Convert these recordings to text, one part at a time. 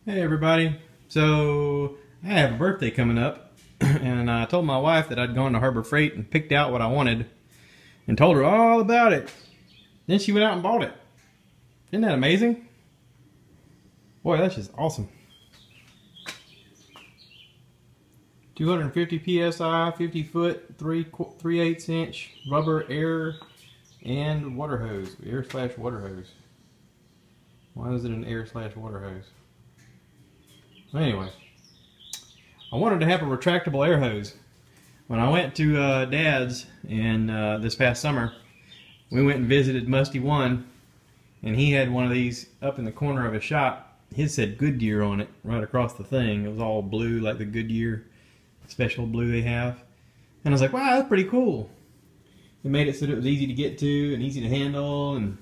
Hey everybody, so I have a birthday coming up and I told my wife that I'd gone to Harbor Freight and picked out what I wanted and told her all about it. Then she went out and bought it. Isn't that amazing? Boy, that's just awesome. 250 psi, 50 foot, 3/8 inch rubber air and water hose. Air/water hose. Why is it an air/water hose? Anyway, I wanted to have a retractable air hose. When I went to Dad's and this past summer, we went and visited Musty One, and he had one of these up in the corner of his shop. His said Goodyear on it, right across the thing. It was all blue, like the Goodyear special blue they have. And I was like, wow, that's pretty cool. It made it so that it was easy to get to and easy to handle. And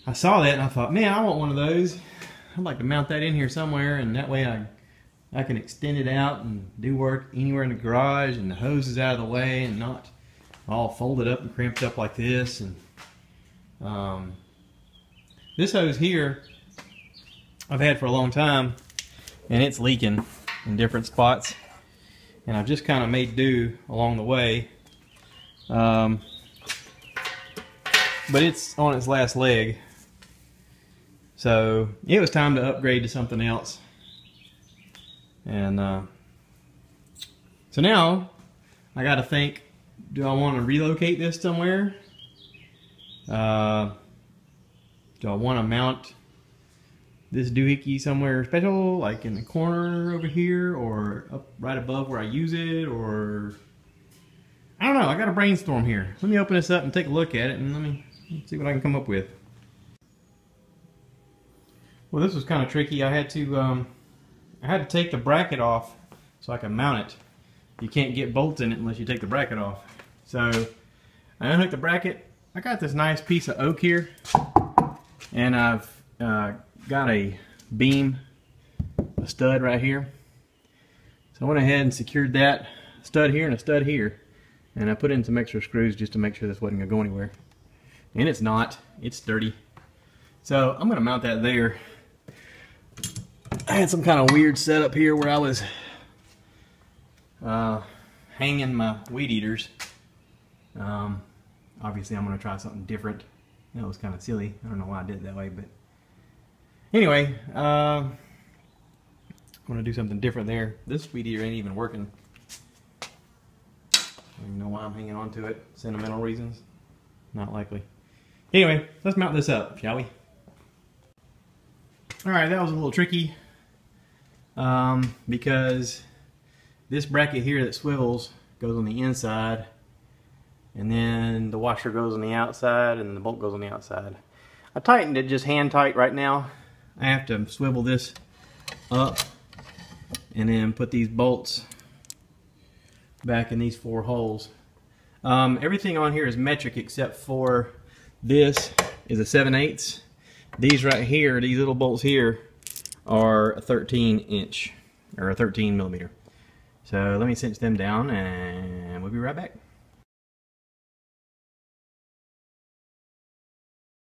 I saw that and I thought, man, I want one of those. I'd like to mount that in here somewhere, and that way I can extend it out and do work anywhere in the garage, and the hose is out of the way and not all folded up and cramped up like this. And this hose here I've had for a long time, and it's leaking in different spots, and I've just kind of made do along the way. But it's on its last leg. So it was time to upgrade to something else. And so now I got to think, do I want to relocate this somewhere? Do I want to mount this doohickey somewhere special, like in the corner over here, or up right above where I use it, or I don't know. I got to brainstorm here. Let me open this up and take a look at it, and let me see what I can come up with. Well, this was kind of tricky. I had to take the bracket off so I could mount it. You can't get bolts in it unless you take the bracket off. So I unhooked the bracket. I got this nice piece of oak here, and I've got a beam, a stud right here. So I went ahead and secured that stud here and a stud here, and I put in some extra screws just to make sure this wasn't going to go anywhere. And it's not. It's sturdy. So I'm going to mount that there. I had some kind of weird setup here where I was hanging my weed eaters. Obviously I'm going to try something different. That was kind of silly. I don't know why I did it that way, but anyway, I'm going to do something different there. This weed eater ain't even working. I don't even know why I'm hanging on to it. Sentimental reasons? Not likely. Anyway, let's mount this up, shall we? Alright, that was a little tricky because this bracket here that swivels goes on the inside, and then the washer goes on the outside, and the bolt goes on the outside. I tightened it just hand tight right now. I have to swivel this up and then put these bolts back in these 4 holes. Everything on here is metric except for this is a 7/8. These right here, these little bolts here, are a 13 inch or a 13 millimeter. So let me cinch them down and we'll be right back.